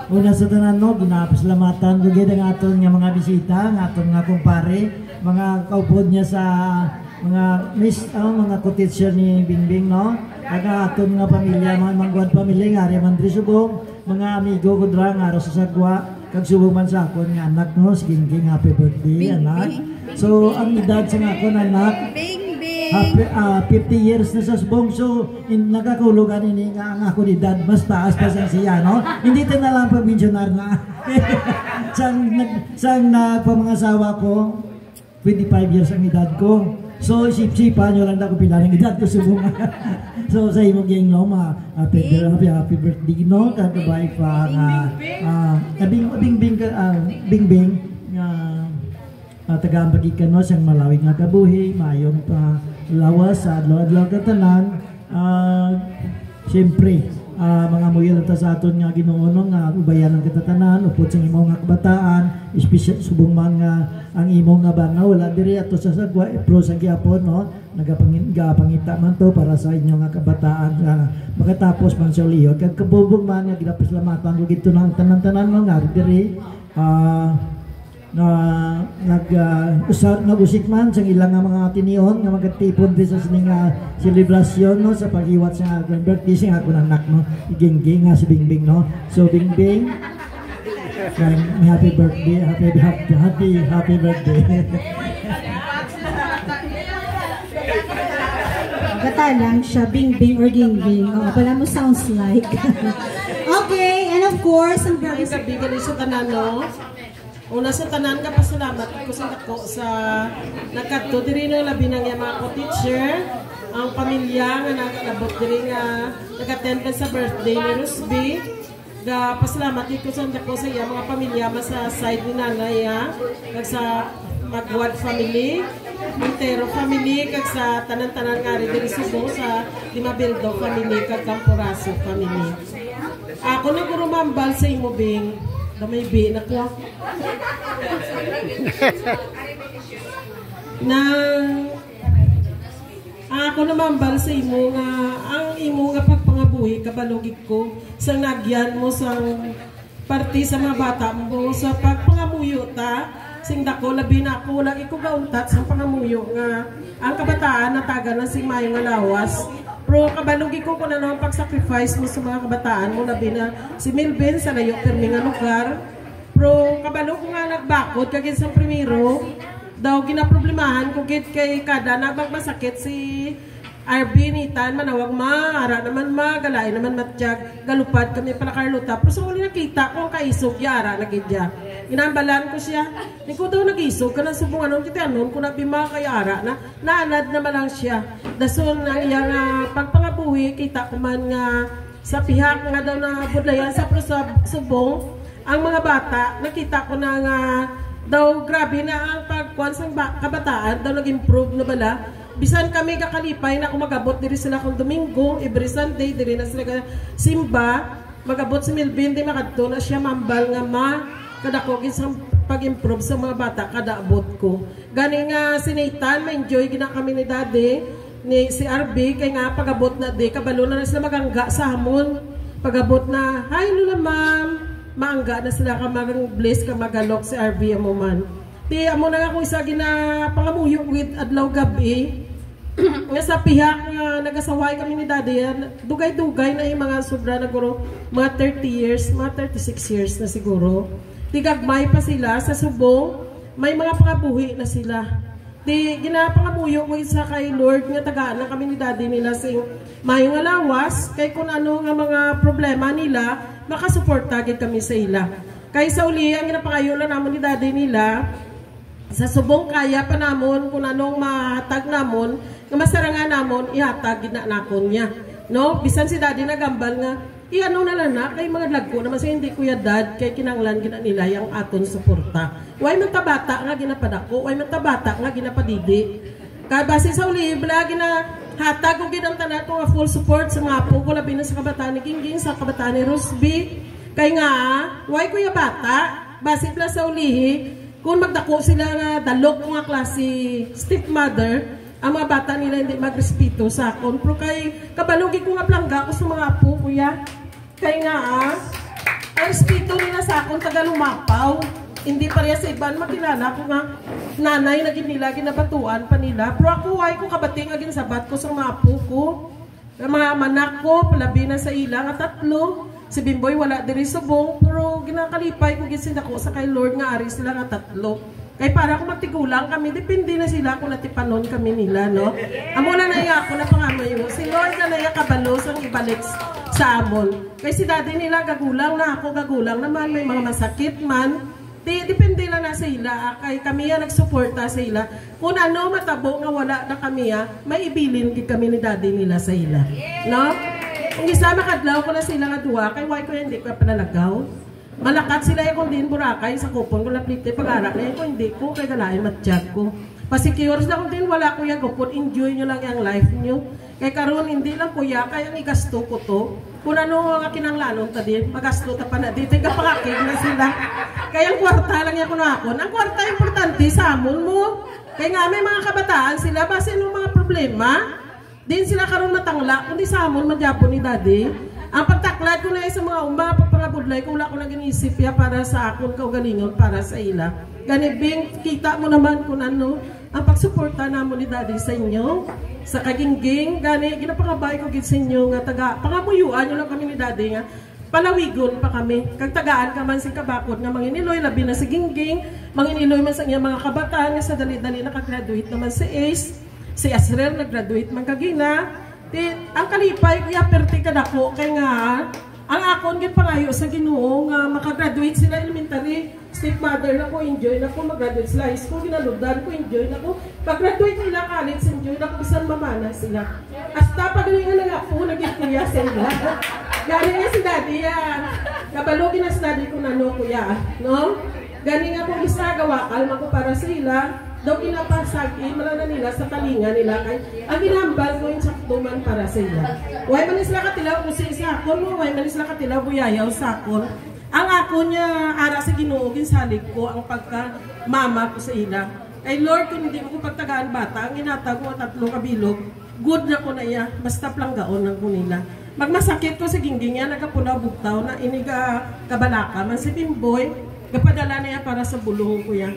una sa tanan no, ginapasalamatan ko gid ang aton nga mga bisita, ang aton nga kumpare, mga kaupod niya sa mga miss mga co-teacher ni Bingbing no. Ang aton nga pamilya, mga mangguad pamilya nga ari man diri subong, mga amigo ko dra nga sa Sagwa, kag subong man sa akon nga anak no, si Gingging, happy birthday anak. So ang edad sa akon anak happy 50 years na sa subong, so nagkakulugan ini nga ang ako ni dad mas taas pa siya no. Hindi ito na lang pag-missionar na. sang nagpamangasawa ko 25 years ang edad ko, so isip-sipan nyo lang na kung pila ng edad ko subong. So sa imong gang no, happy birthday no, kagabay pa Bingbing tagaan pagikan no, siyang malawig nga kabuhi, mayon pa lawas sa adlaw-adlaw katanan. Siyempre mga muyal ta sa aton nga Ginoo no, nga ubayan ng katatanan upod sa imong nga kabataan, espesyal subong mga ang imong nga banga wala diri ato sa Sagwa, pro sa gyapon no, nagapangita man to para sa inyo nga kabataan nga makatapos man sa liyo kag kabubog man nga ginapasalamatan ko gito ng tanan-tanan no nga diri nag-usik man sa ilang mga tinion nga magatipon din sa sining selebrasyon no, sa paghiwat sa birthday sa ako anak no, Gingging nga si Bingbing no. So Bingbing, happy birthday, happy birthday. Gata lang siya, Bingbing or Gingging. Oh, pala mo sounds like. Okay, and of course, ang gabi sa bigan sa tanan no. Una sa tanan ka pasalamat ko sa ako sa nagkadto diri no, labi nang mga co-teacher, ang pamilya nga nagabot diri nga nag-attend sa birthday ni Rusby. Ga pasalamat ko sa ako sa iya mga pamilya sa side ni nanay kag sa Magwad family, Montero family, kag sa tanan-tanan nga diri Subo sa Limabildo family kag Camporaso family. Ako na guro mambal sa imo Bing. Damay bi na ko. Ako naman bal sa imo nga ang imo nga pagpangabuhi kabalogig ko sa nagyan mo sa parti sa mga bata mo sa pagpangamuyo ta sing dako labi na ako lang iko gautat sa pangamuyo nga ang kabataan nataga na sing mayo nga lawas. Pero kabalugi ko kung ano ang pag-sacrifice mo sa mga kabataan mo, labi na si Milben sa layo permi nga lugar. Pero kabalog ko nga nagbakot, kagin sa primero, daw ginaproblemahan ko git kay kada nagmasakit si RB nitan, manawag ara naman galay naman matjag, galupad kami para Carlota. Pero sa uli nakita ko kaisog yara nagidya. Inambalan ko siya, ni ko daw nag-isog ka na subong anong kita anon, kung nabima kay ara na naanad naman lang siya. Dason ang iyang pagpangabuhi, kita ko man nga sa pihak nga daw na budlayan sa subong, ang mga bata, nakita ko na nga daw grabe na ang pagkuhan sa kabataan, daw nag-improve na bala. Bisan kami kakalipay na kung magabot diri sila kung Domingo, every Sunday, diri na sila simba, magabot si Milvin, di makadto na siya mambal nga kadakogin sa pag-improve sa mga bata, kadaabot ko. Gani nga si Nathan, ma-enjoy gina kami ni Daddy, ni si RB, kay nga pagabot na di, kabalo na sila magangga sa hamon. Pagabot na, hi Lula ma'am, maangga na sila ka mag-bless ka magalok si RB mo man. Di amo na nga kung isa gina pangamuyo with adlaw gabi. Nga sa pihak nga nagasaway kami ni Daddy yan, dugay-dugay na yung mga sobra na guro, mga 30 years, mga 36 years na siguro. Di gagmay pa sila sa Subo, may mga pangabuhi na sila. Di ginapangamuyo ko isa kay Lord nga tagaan na kami ni Daddy nila sing mayong alawas, kay kung ano nga mga problema nila, makasuporta agad kami sa ila. Kay sa uli, ang ginapangayo na naman ni Daddy nila, sa subong kaya pa namon kung anong mahatag namon nga masarangan namon ihatag gina nakon niya no bisan si Daddy nagambal nga iano na lang na kay mga lagko naman sa hindi kuya dad kay kinanglan gina nila yang aton suporta way man tabata nga ginapadako way man tabata nga ginapadidi kay base sa uli bala gina hatag og ginang tanan ko nga full support sa mga apo ko labi na sa kabataan ni Gingging sa kabataan ni Rusby kay nga way kuya bata base pala sa ulihi kung magdako sila nga dalok mga klase stepmother, ang mga bata nila hindi magrespeto sa akon. Pero kay kabalugi ko nga plangga ko sa mga apo, kuya. Kay nga ang espiritu nila sa akong taga lumapaw. Hindi pareha sa iban, makilala ko nga nanay na ginila, ginabatuan pa nila. Pero ako ay ko kabating agin sabat ko sa mga apo ko. Mga manak ko, palabi na sa ilang at tatlo. Si Bimboy wala diri subong, pero ginakalipay ko gisin ako sa kay Lord nga ari sila nga tatlo. Kaya para kung matigulang kami, depende na sila kung natipanon kami nila, no? Amo na naya ako na pangamayo. Si Lord na naya kabalos ang ibalik sa amon. Kaya si daddy nila gagulang na ako, gagulang naman, may mga masakit man. Depende lang na sa ila. Kay kami nagsuporta sa ila. Kung ano matabo nga wala na kami, may ibilin kami ni daddy nila sa ila. No? Kung isa makadlaw ko na sila nga duwa, kay why ko hindi ko panalagaw. Malakat sila yung din Boracay sa kupon ko naplite pag-arak na yun ko hindi ko kay galain matjag ko. Pasikures na kung din wala kuya gupon, enjoy nyo lang yung life nyo. Kay karon hindi lang kuya, kaya ang igasto ko to. Kung ano nga kinanglanon ta din, magasto ta pa na dito, yung kapakakig na sila. Kaya ang kwarta lang yung kunakon. Ang kwarta importante sa amon mo. Kaya nga may mga kabataan sila, base ng mga problema. Din sila karon matangla, kundi sa amon madyapon ni daddy. Ang pagtaklad ko na sa mga umba, pagpangabudlay ko wala ko nang inisip ya para sa akon kaugalingon, para sa ila. Ganibing, kita mo naman kung ano, ang pagsuporta namo ni daddy sa inyo, sa kagingging, gani, ginapangabay ko gid sa inyo, nga taga, pangamuyuan nyo lang kami ni daddy nga, palawigon pa kami, kag tagaan ka man si kabakot nga manginiloy, labi na si gingging, manginiloy man sa iya mga kabataan, nga sa dali-dali nakagraduate naman si Ace, si Asrel nag-graduate man kagina. Ang kalipay, i-aperte ka dako, kaya nga, ang akon gin pangayo sa Ginoo nga makagraduate sila elementary, stepmother na ko, enjoy na ko, mag-graduate sila high school, ginalugdan ko, enjoy na ko, pag-graduate nila college, enjoy na ko, bisan mamana sila. Hasta pagalingan lang ako, naging kuya sa ila. Gani nga si daddy, kabalogin na study ko na no, kuya, no? Gani nga kung isa gawa, kalma ko para sa ila, daw pinapasagi, malala nila sa talinga nila kay ang ginambal ko yung saktuman para sa ila. Way man sila katilaw kung sa sakon mo, way man sila katilaw buyayaw sakon. Ang ako niya ara sa Ginoo ginsalig ko ang pagka mama ko sa ila. Kay Lord kung hindi ko pagtagaan bata, ang inatag ko tatlo kabilog, good na ko na iya, basta planggaon ng kunila. Magmasakit ko sa gingging niya, nagapula bugtaw na iniga kabalaka man si Bimboy, kapadala na iya para sa bulong ko ya.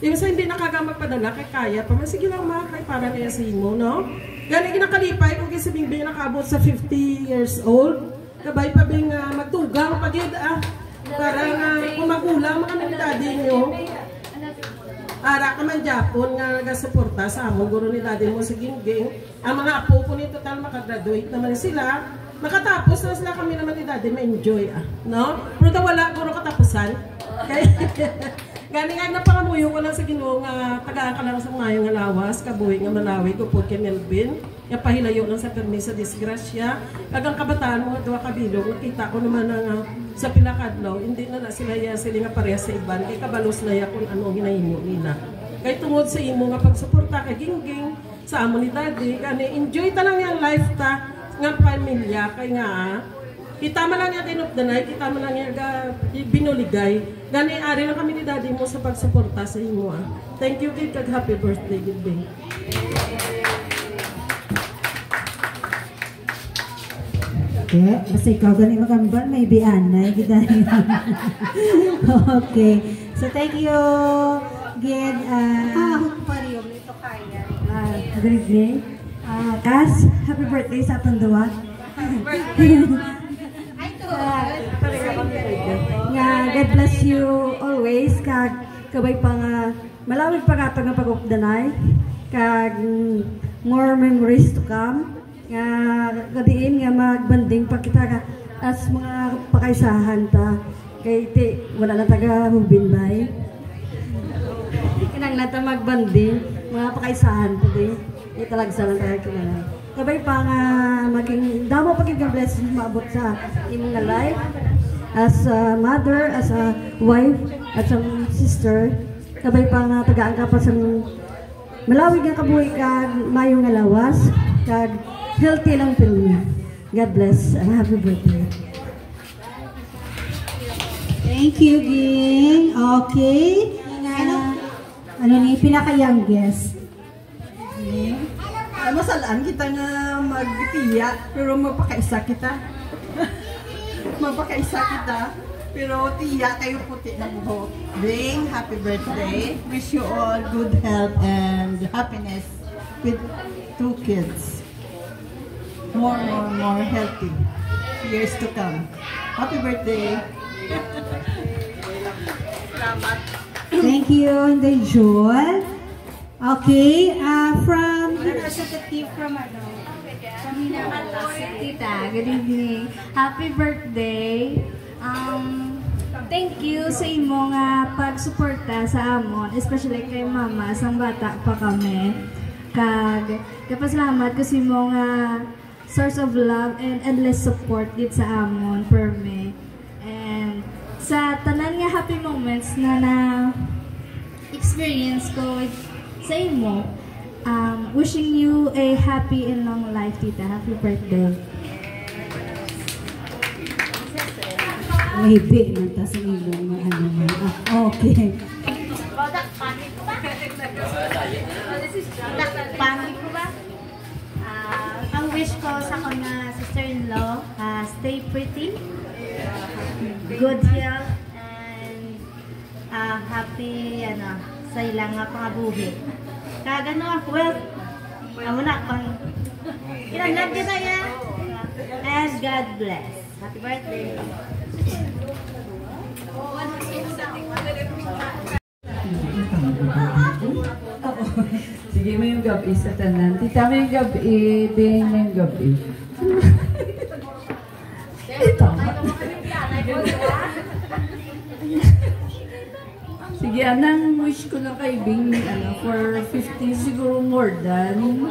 Yung sa hindi nakagamagpadala, kay kaya pa, sige lang kay para na sa imo, no? Gani ginakalipay, kung si Bingbing nakaabot sa 50 years old, kabay pa bing magtugang pagid, para kung magulang, mga nagdadi nyo, ara ka man Japon nga nagasuporta sa among guro ni daddy mo sa Gingging, ang mga apo ko ni total makagraduate naman sila, makatapos na sila kami naman ni daddy, ma-enjoy, no? Pero wala guro katapusan, kaya, gani nga napangamuyo ko lang sa Ginoo nga tagaan ka lang sa ngayong lawas, kabuhi nga Malawi ko po kay Melvin. Nga pahilayo lang sa permi sa disgrasya. Kagang kabataan mo nga duwa kabilog, nakita ko naman nga sa pilakadlaw, hindi na sila nga pareha sa iban, kay kabalos na ya kung ano ginahimo nila. Kay tungod sa imo nga pagsuporta kay Gingging, sa amo ni daddy, gani enjoy ta lang yung life ta nga pamilya, kay nga kita man lang yung tinupdanay, kita man lang yung binuligay. Gani, ari lang kami ni daddy mo sa pagsuporta sa imo. Thank you, kid, kag happy birthday, Gingbing. Okay, basta ikaw gani magambal, may bian na, okay, so thank you, Gid. Pariyo, ito kaya. Good evening. Kas, happy birthday sa atong duwa. Nga, God bless you always, kag kabay pa nga, malawig pa nga nga pag-updanay, kag more memories to come, nga kadiin nga magbanding pa kita ka as mga pakaisahan ta, kay ti, wala na taga hubinbay. Kinang nata magbanding, mga pakaisahan po din, italagsa lang tayo kinala. Kabay pa nga maging damo paging blessing maabot sa imong nga life as a mother, as a wife, as a sister. Kabay pa nga tagaan ka pa sa malawig nga kabuhi kag mayo nga lawas kag healthy lang pilmi. God bless and happy birthday. Thank you, Ging. Okay. Ano ni pinaka-youngest? Masalaan kita nga magtiya, pero mapakaisa kita. Mapakaisa kita. Pero tiya kayo puti ng buhok. Bing, happy birthday. Wish you all good health and happiness with 2 kids. More healthy years to come. Happy birthday. Thank you, Inday Joel. Okay, from representative from Tita, good evening. Happy birthday. Thank you sa imo nga pagsuporta sa amon, especially kay mama, sang bata pa kami. Kapasalamat ko sa imo nga source of love and endless support dito sa amon per me. And sa tanan nga happy moments na experience ko sa imo, wishing you a happy and long life, Tita. Happy birthday. Maybe, nanta sa ilong okay. Pangit ko ba? Ang wish ko sa akong sister-in-law, stay pretty, good health, and happy, sa ilang pangabuhi. Kagano, well, wala pang, ilang kita ya, and God bless. Happy birthday. Sige mo yung gabi sa tanan. Tita mo yung gabi, din mo yung gabi. Sige, anang wish ko lang kay Bing, for 50, siguro more than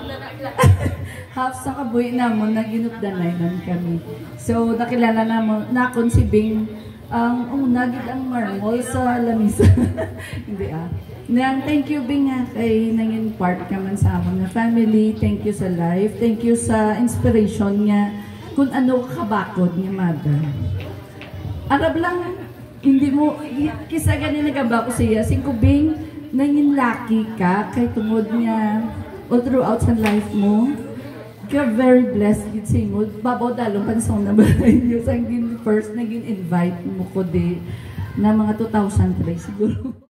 half sa kabuhi namon na ginupdanay man kami. So, nakilala nakon si Bing, ang unagid ang marmol sa lamisa. Hindi Nang thank you Bing kay nangin part ka man sa amon na family. Thank you sa life. Thank you sa inspiration niya kung ano kabakod niya mother. Arab lang hindi mo kisa ganin nagabako siya singko Bing nangin lucky ka kay tungod niya all throughout sa life mo. You're very blessed gid sa imo. Babaw dalong pansong na balay niyo sa first naging invite mo ko di na mga 2003 siguro.